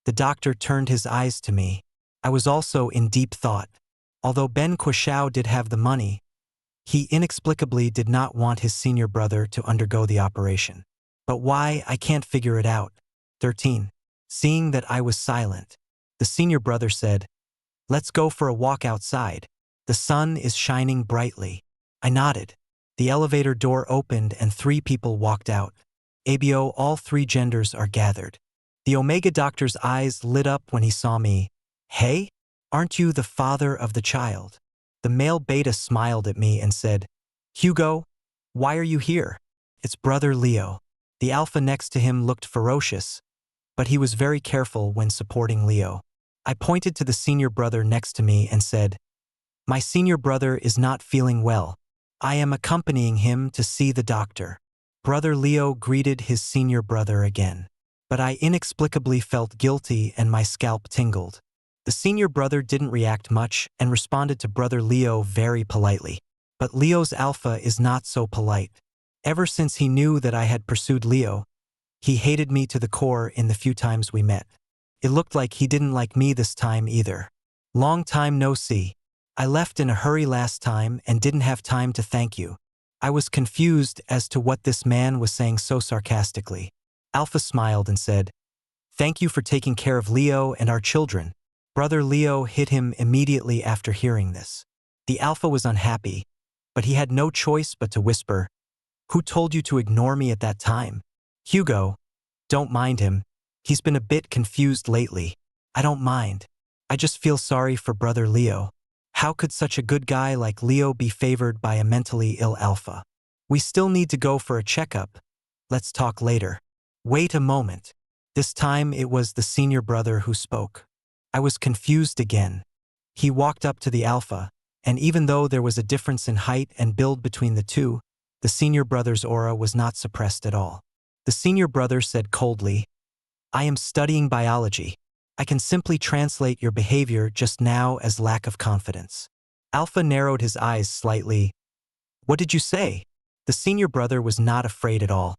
The doctor turned his eyes to me. I was also in deep thought. Although Ben Quashao did have the money, he inexplicably did not want his senior brother to undergo the operation. But why, I can't figure it out. 13. Seeing that I was silent, the senior brother said, "Let's go for a walk outside. The sun is shining brightly." I nodded. The elevator door opened and 3 people walked out. ABO, all 3 genders are gathered. The Omega doctor's eyes lit up when he saw me. "Hey, aren't you the father of the child?" The male beta smiled at me and said, "Hugo, why are you here?" "It's brother Leo." The alpha next to him looked ferocious, but he was very careful when supporting Leo. I pointed to the senior brother next to me and said, "My senior brother is not feeling well. I am accompanying him to see the doctor." Brother Leo greeted his senior brother again. But I inexplicably felt guilty and my scalp tingled. The senior brother didn't react much and responded to brother Leo very politely. But Leo's alpha is not so polite. Ever since he knew that I had pursued Leo, he hated me to the core in the few times we met. It looked like he didn't like me this time either. "Long time no see. I left in a hurry last time and didn't have time to thank you." I was confused as to what this man was saying so sarcastically. Alpha smiled and said, "Thank you for taking care of Leo and our children." Brother Leo hit him immediately after hearing this. The alpha was unhappy, but he had no choice but to whisper, "Who told you to ignore me at that time?" "Hugo, don't mind him. He's been a bit confused lately." "I don't mind. I just feel sorry for brother Leo. How could such a good guy like Leo be favored by a mentally ill alpha?" "We still need to go for a checkup. Let's talk later." "Wait a moment." This time it was the senior brother who spoke. I was confused again. He walked up to the alpha, and even though there was a difference in height and build between the two, the senior brother's aura was not suppressed at all. The senior brother said coldly, "I am studying biology. I can simply translate your behavior just now as lack of confidence." Alpha narrowed his eyes slightly. "What did you say?" The senior brother was not afraid at all.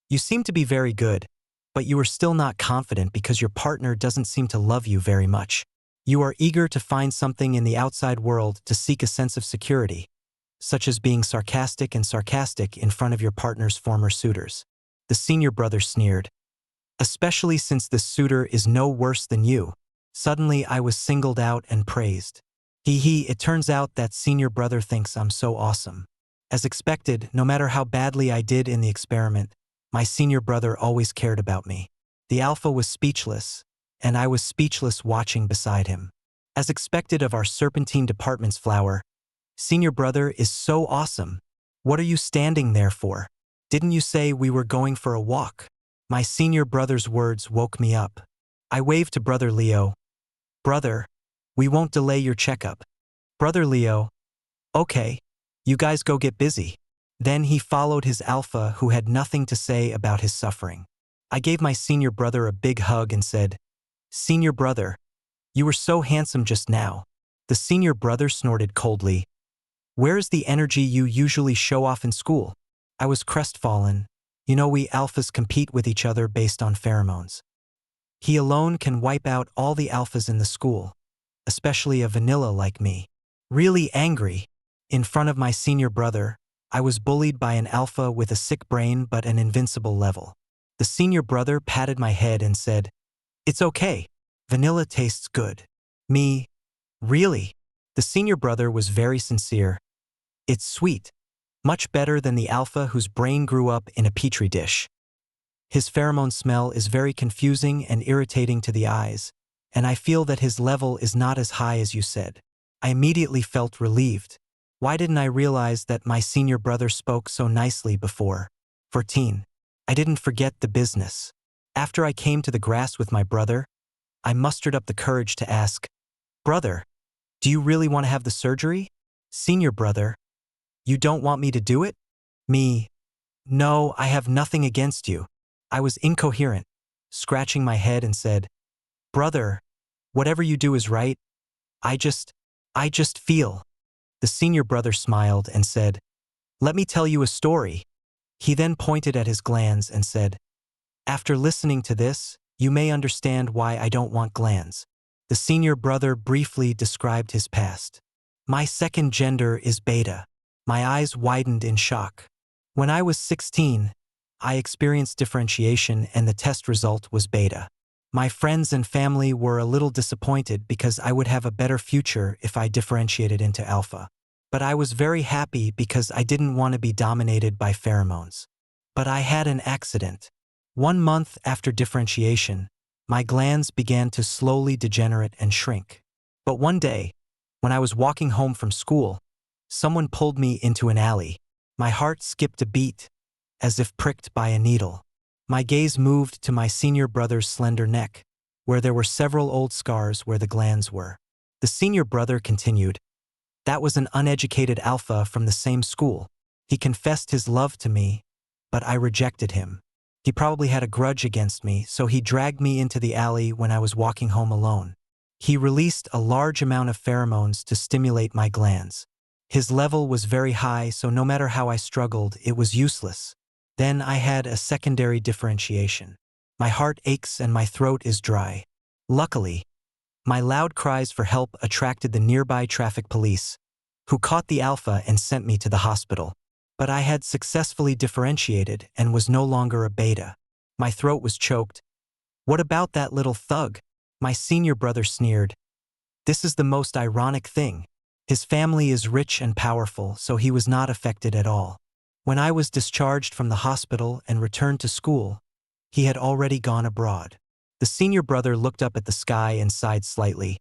"You seem to be very good, but you are still not confident because your partner doesn't seem to love you very much. You are eager to find something in the outside world to seek a sense of security, such as being sarcastic in front of your partner's former suitors." The senior brother sneered. "Especially since this suitor is no worse than you." Suddenly I was singled out and praised. It turns out that senior brother thinks I'm so awesome. As expected, no matter how badly I did in the experiment, my senior brother always cared about me. The alpha was speechless, and I was speechless watching beside him. As expected of our Serpentine Department's flower, "Senior brother is so awesome. What are you standing there for? Didn't you say we were going for a walk?" My senior brother's words woke me up. I waved to brother Leo. "Brother, we won't delay your checkup." Brother Leo, "Okay, you guys go get busy." Then he followed his alpha who had nothing to say about his suffering. I gave my senior brother a big hug and said, "Senior brother, you were so handsome just now." The senior brother snorted coldly. "Where is the energy you usually show off in school?" I was crestfallen. You know, we alphas compete with each other based on pheromones. He alone can wipe out all the alphas in the school, especially a vanilla like me. Really angry, in front of my senior brother, I was bullied by an alpha with a sick brain but an invincible level. The senior brother patted my head and said, "It's okay. Vanilla tastes good." Me, "Really?" The senior brother was very sincere. "It's sweet. Much better than the alpha whose brain grew up in a petri dish. His pheromone smell is very confusing and irritating to the eyes, and I feel that his level is not as high as you said." I immediately felt relieved. Why didn't I realize that my senior brother spoke so nicely before? 14. I didn't forget the business. After I came to the grass with my brother, I mustered up the courage to ask, "Brother, do you really want to have the surgery?" Senior brother, "You don't want me to do it?" Me, "No, I have nothing against you." I was incoherent, scratching my head and said, "Brother, whatever you do is right. I just feel." The senior brother smiled and said, "Let me tell you a story." He then pointed at his glands and said, "After listening to this, you may understand why I don't want glands." The senior brother briefly described his past. "My second gender is beta." My eyes widened in shock. When I was 16, I experienced differentiation and the test result was beta. My friends and family were a little disappointed because I would have a better future if I differentiated into alpha. But I was very happy because I didn't want to be dominated by pheromones. But I had an accident. 1 month after differentiation, my glands began to slowly degenerate and shrink. But one day, when I was walking home from school, someone pulled me into an alley. My heart skipped a beat, as if pricked by a needle. My gaze moved to my senior brother's slender neck, where there were several old scars where the glands were. The senior brother continued, "That was an uneducated alpha from the same school. He confessed his love to me, but I rejected him. He probably had a grudge against me, so he dragged me into the alley when I was walking home alone. He released a large amount of pheromones to stimulate my glands. His level was very high, so no matter how I struggled, it was useless. Then I had a secondary differentiation. My heart aches and my throat is dry. Luckily, my loud cries for help attracted the nearby traffic police, who caught the alpha and sent me to the hospital. But I had successfully differentiated and was no longer a beta. My throat was choked. What about that little thug? My senior brother sneered. This is the most ironic thing. His family is rich and powerful, so he was not affected at all. When I was discharged from the hospital and returned to school, he had already gone abroad. The senior brother looked up at the sky and sighed slightly.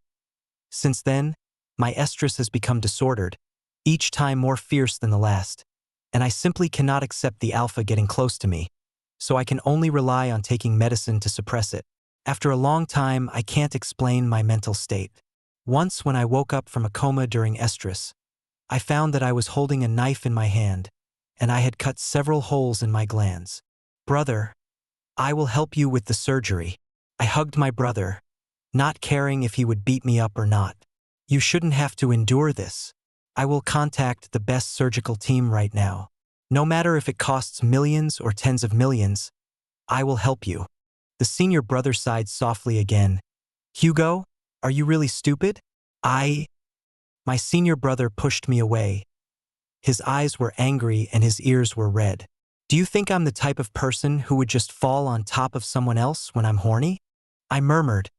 Since then, my estrus has become disordered, each time more fierce than the last, and I simply cannot accept the alpha getting close to me, so I can only rely on taking medicine to suppress it. After a long time, I can't explain my mental state. Once when I woke up from a coma during estrus, I found that I was holding a knife in my hand, and I had cut several holes in my glands. "Brother, I will help you with the surgery." I hugged my brother, not caring if he would beat me up or not. "You shouldn't have to endure this. I will contact the best surgical team right now. No matter if it costs millions or tens of millions, I will help you." The senior brother sighed softly again. "Hugo, are you really stupid?" My senior brother pushed me away. His eyes were angry and his ears were red. "Do you think I'm the type of person who would just fall on top of someone else when I'm horny?" I murmured.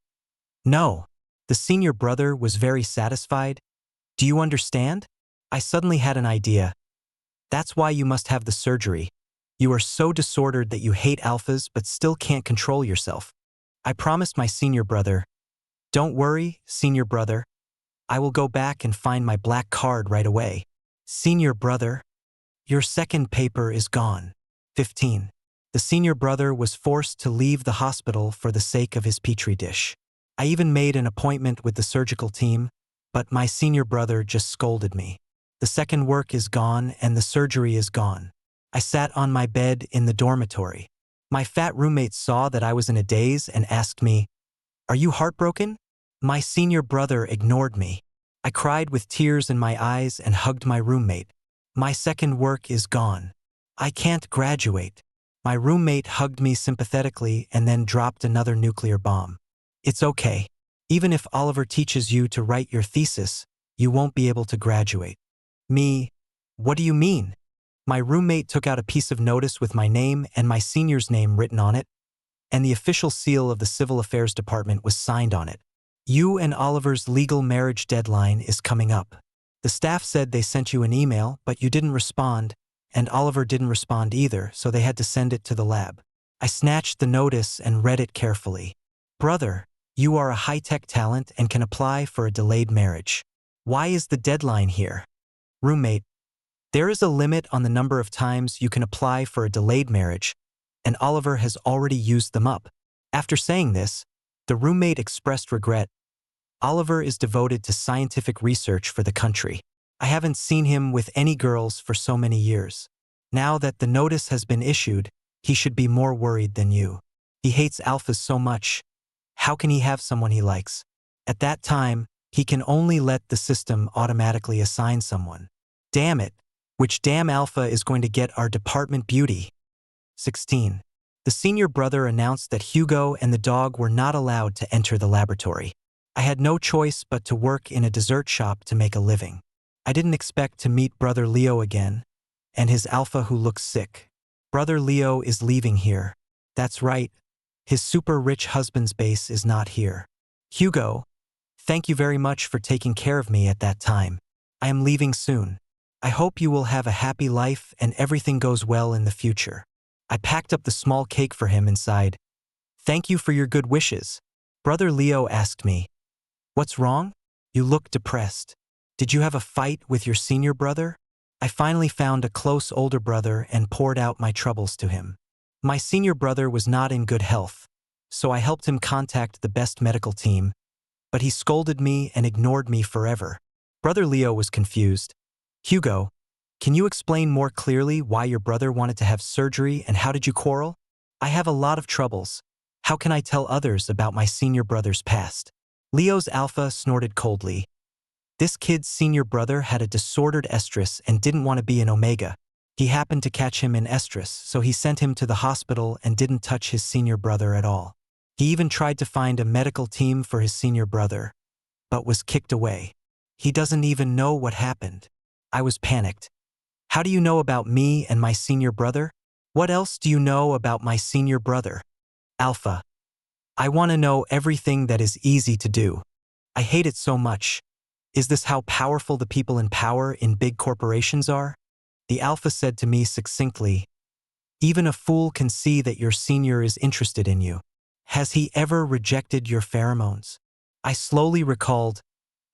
"No." The senior brother was very satisfied. "Do you understand?" I suddenly had an idea. "That's why you must have the surgery. You are so disordered that you hate alphas but still can't control yourself." I promised my senior brother, "Don't worry, senior brother. I will go back and find my black card right away." "Senior brother, your second paper is gone." 15. The senior brother was forced to leave the hospital for the sake of his petri dish. I even made an appointment with the surgical team, but my senior brother just scolded me. The second work is gone and the surgery is gone. I sat on my bed in the dormitory. My fat roommate saw that I was in a daze and asked me, "Are you heartbroken?" My senior brother ignored me. I cried with tears in my eyes and hugged my roommate. "My second work is gone. I can't graduate." My roommate hugged me sympathetically and then dropped another nuclear bomb. "It's okay. Even if Oliver teaches you to write your thesis, you won't be able to graduate." Me, "What do you mean?" My roommate took out a piece of notice with my name and my senior's name written on it, and the official seal of the Civil Affairs Department was signed on it. "You and Oliver's legal marriage deadline is coming up. The staff said they sent you an email, but you didn't respond, and Oliver didn't respond either, so they had to send it to the lab." I snatched the notice and read it carefully. "Brother, you are a high-tech talent and can apply for a delayed marriage. Why is the deadline here?" Roommate, "There is a limit on the number of times you can apply for a delayed marriage, and Oliver has already used them up." After saying this, the roommate expressed regret. "Oliver is devoted to scientific research for the country. I haven't seen him with any girls for so many years. Now that the notice has been issued, he should be more worried than you. He hates alphas so much. How can he have someone he likes?" At that time, He can only let the system automatically assign someone. Damn it. Which damn alpha is going to get our department beauty? 16. The senior brother announced that Hugo and the dog were not allowed to enter the laboratory. I had no choice but to work in a dessert shop to make a living. I didn't expect to meet Brother Leo again, and his alpha who looks sick. Brother Leo is leaving here. That's right. His super rich husband's base is not here. Hugo, thank you very much for taking care of me at that time. I am leaving soon. I hope you will have a happy life and everything goes well in the future. I packed up the small cake for him inside. Thank you for your good wishes. Brother Leo asked me, "What's wrong? You look depressed. Did you have a fight with your senior brother?" I finally found a close older brother and poured out my troubles to him. My senior brother was not in good health, so I helped him contact the best medical team, but he scolded me and ignored me forever. Brother Leo was confused. Hugo, can you explain more clearly why your brother wanted to have surgery and how did you quarrel? I have a lot of troubles. How can I tell others about my senior brother's past? Leo's alpha snorted coldly. This kid's senior brother had a disordered estrus and didn't want to be an omega. He happened to catch him in estrus, so he sent him to the hospital and didn't touch his senior brother at all. He even tried to find a medical team for his senior brother, but was kicked away. He doesn't even know what happened. I was panicked. How do you know about me and my senior brother? What else do you know about my senior brother? Alpha. I want to know everything that is easy to do. I hate it so much. Is this how powerful the people in power in big corporations are? The alpha said to me succinctly, even a fool can see that your senior is interested in you. Has he ever rejected your pheromones? I slowly recalled,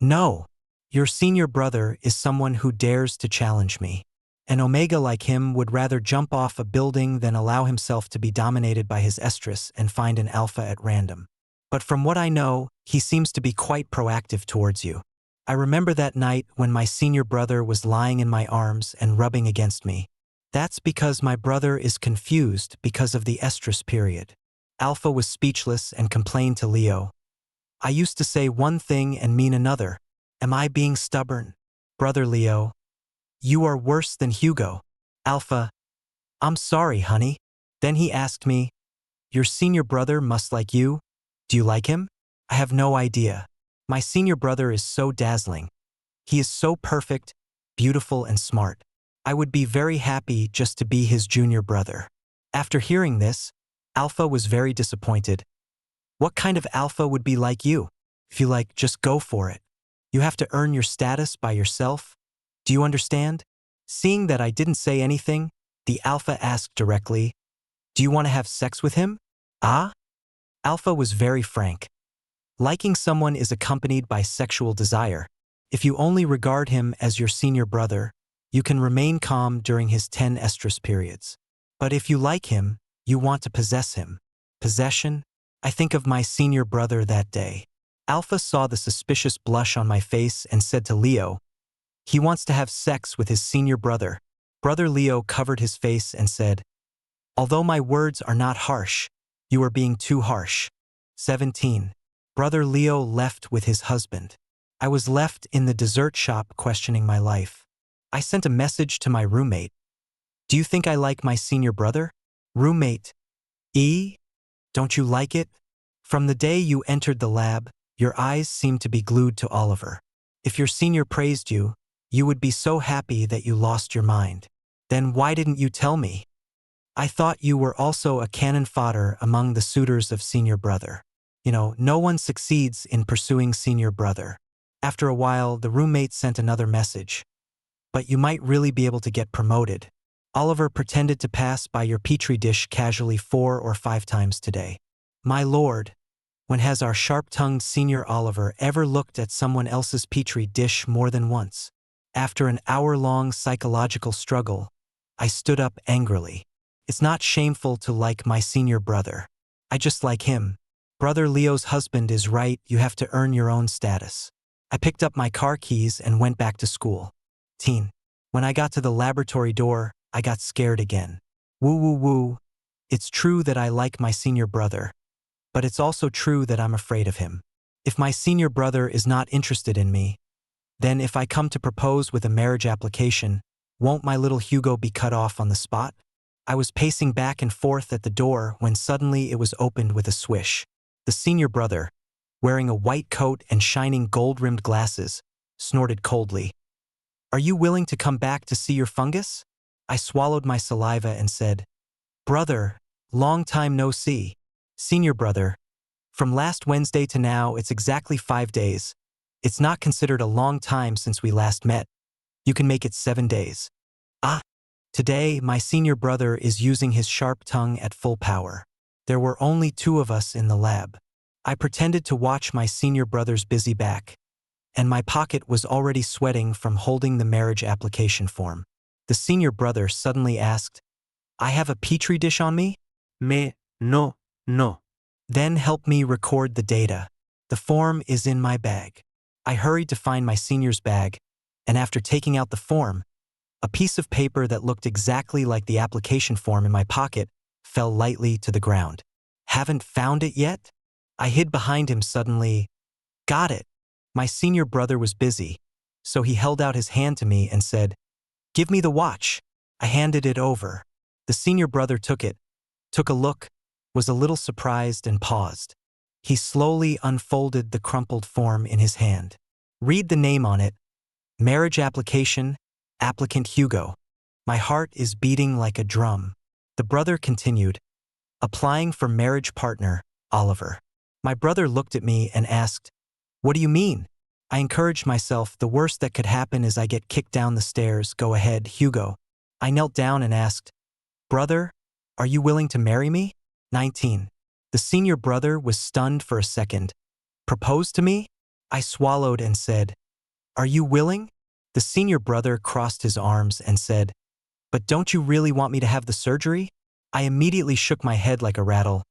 no. Your senior brother is someone who dares to challenge me. An omega like him would rather jump off a building than allow himself to be dominated by his estrus and find an alpha at random. But from what I know, he seems to be quite proactive towards you. I remember that night when my senior brother was lying in my arms and rubbing against me. That's because my brother is confused because of the estrus period. Alpha was speechless and complained to Leo. I used to say one thing and mean another. Am I being stubborn? Brother Leo, you are worse than Hugo. Alpha, I'm sorry, honey. Then he asked me, your senior brother must like you. Do you like him? I have no idea. My senior brother is so dazzling. He is so perfect, beautiful, and smart. I would be very happy just to be his junior brother. After hearing this, Alpha was very disappointed. What kind of alpha would be like you? If you like, just go for it. You have to earn your status by yourself. Do you understand? Seeing that I didn't say anything, the alpha asked directly, do you want to have sex with him? Ah? Alpha was very frank. Liking someone is accompanied by sexual desire. If you only regard him as your senior brother, you can remain calm during his 10 estrus periods. But if you like him, you want to possess him. Possession? I think of my senior brother that day. Alpha saw the suspicious blush on my face and said to Leo, he wants to have sex with his senior brother. Brother Leo covered his face and said, although my words are not harsh, you are being too harsh. 17. Brother Leo left with his husband. I was left in the dessert shop questioning my life. I sent a message to my roommate. Do you think I like my senior brother? Roommate. Don't you like it? From the day you entered the lab, your eyes seemed to be glued to Oliver. If your senior praised you, you would be so happy that you lost your mind. Then why didn't you tell me? I thought you were also a cannon fodder among the suitors of senior brother. No one succeeds in pursuing senior brother. After a while, the roommate sent another message. But you might really be able to get promoted. Oliver pretended to pass by your petri dish casually 4 or 5 times today. My lord, when has our sharp-tongued senior Oliver ever looked at someone else's petri dish more than once? After an hour-long psychological struggle, I stood up angrily. It's not shameful to like my senior brother. I just like him. Brother Leo's husband is right, you have to earn your own status. I picked up my car keys and went back to school. When I got to the laboratory door, I got scared again. Woo woo woo. It's true that I like my senior brother, but it's also true that I'm afraid of him. If my senior brother is not interested in me, then if I come to propose with a marriage application, won't my little Hugo be cut off on the spot? I was pacing back and forth at the door when suddenly it was opened with a swish. The senior brother, wearing a white coat and shining gold-rimmed glasses, snorted coldly. "Are you willing to come back to see your fungus?" I swallowed my saliva and said, "Brother, long time no see." "Senior brother, from last Wednesday to now it's exactly 5 days. It's not considered a long time since we last met. You can make it 7 days." "Ah." Today, my senior brother is using his sharp tongue at full power. There were only 2 of us in the lab. I pretended to watch my senior brother's busy back, and my pocket was already sweating from holding the marriage application form. The senior brother suddenly asked, "I have a petri dish on me?" No. "Then help me record the data. The form is in my bag." I hurried to find my senior's bag, and after taking out the form, a piece of paper that looked exactly like the application form in my pocket fell lightly to the ground. "Haven't found it yet?" I hid behind him suddenly. "Got it." My senior brother was busy, so he held out his hand to me and said, "Give me the watch." I handed it over. The senior brother took it, took a look, was a little surprised and paused. He slowly unfolded the crumpled form in his hand. "Read the name on it. Marriage application, applicant Hugo." My heart is beating like a drum. The brother continued, "Applying for marriage partner, Oliver." My brother looked at me and asked, "What do you mean?" I encouraged myself, "The worst that could happen is I get kicked down the stairs. Go ahead, Hugo." I knelt down and asked, "Brother, are you willing to marry me?" 19. The senior brother was stunned for a second. "Propose to me?" I swallowed and said, "Are you willing?" The senior brother crossed his arms and said, "But don't you really want me to have the surgery?" I immediately shook my head like a rattle.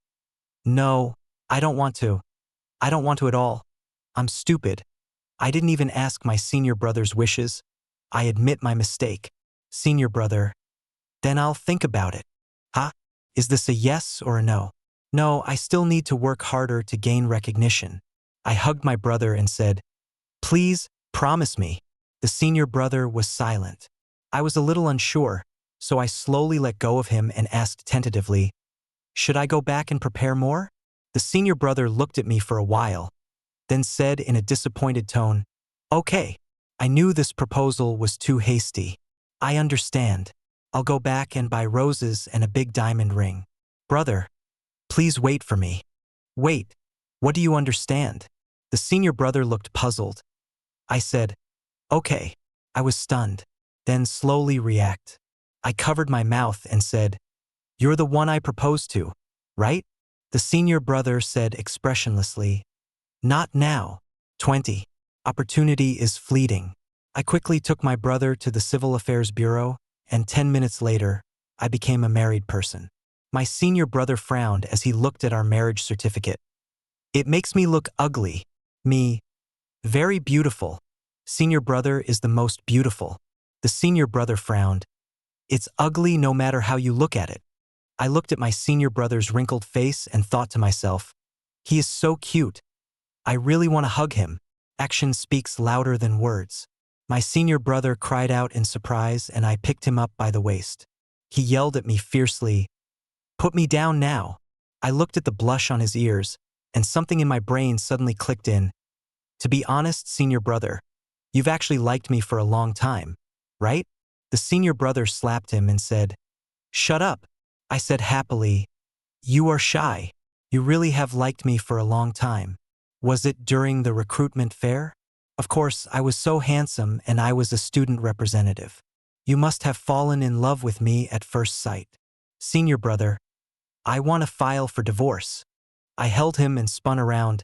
"No, I don't want to. I don't want to at all. I'm stupid. I didn't even ask my senior brother's wishes. I admit my mistake." Senior brother, "Then I'll think about it." "Huh? Is this a yes or a no?" "No, I still need to work harder to gain recognition." I hugged my brother and said, "Please, promise me." The senior brother was silent. I was a little unsure, so I slowly let go of him and asked tentatively, "Should I go back and prepare more?" The senior brother looked at me for a while, then said in a disappointed tone, "Okay." I knew this proposal was too hasty. "I understand. I'll go back and buy roses and a big diamond ring." "Brother, please wait for me." "Wait. What do you understand?" The senior brother looked puzzled. I said, "Okay." I was stunned, then slowly react. I covered my mouth and said, "You're the one I proposed to, right?" The senior brother said expressionlessly, "Not now." 20. Opportunity is fleeting. I quickly took my brother to the Civil Affairs Bureau, and 10 minutes later, I became a married person. My senior brother frowned as he looked at our marriage certificate. "It makes me look ugly." "Me? Very beautiful. Senior brother is the most beautiful." The senior brother frowned. "It's ugly no matter how you look at it." I looked at my senior brother's wrinkled face and thought to myself, "He is so cute. I really want to hug him." Action speaks louder than words. My senior brother cried out in surprise, and I picked him up by the waist. He yelled at me fiercely, "Put me down now." I looked at the blush on his ears, and something in my brain suddenly clicked in. "To be honest, senior brother, you've actually liked me for a long time, right?" The senior brother slapped him and said, "Shut up." I said happily, "You are shy. You really have liked me for a long time." "Was it during the recruitment fair?" "Of course, I was so handsome and I was a student representative. You must have fallen in love with me at first sight." "Senior brother, I want to file for divorce." I held him and spun around.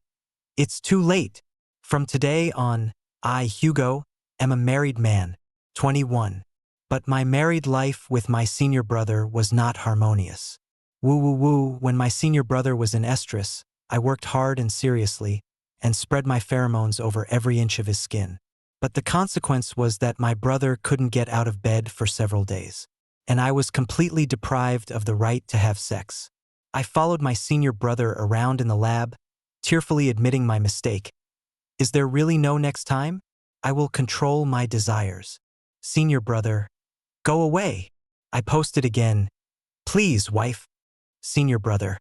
"It's too late. From today on, I, Hugo, am a married man." 21. But my married life with my senior brother was not harmonious. Woo. When my senior brother was in estrus, I worked hard and seriously, and spread my pheromones over every inch of his skin. But the consequence was that my brother couldn't get out of bed for several days, and I was completely deprived of the right to have sex. I followed my senior brother around in the lab, tearfully admitting my mistake, Is there really no next time? I will control my desires. Senior brother, go away. I posted again. Please, wife. Senior brother,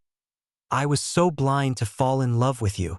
I was so blind to fall in love with you.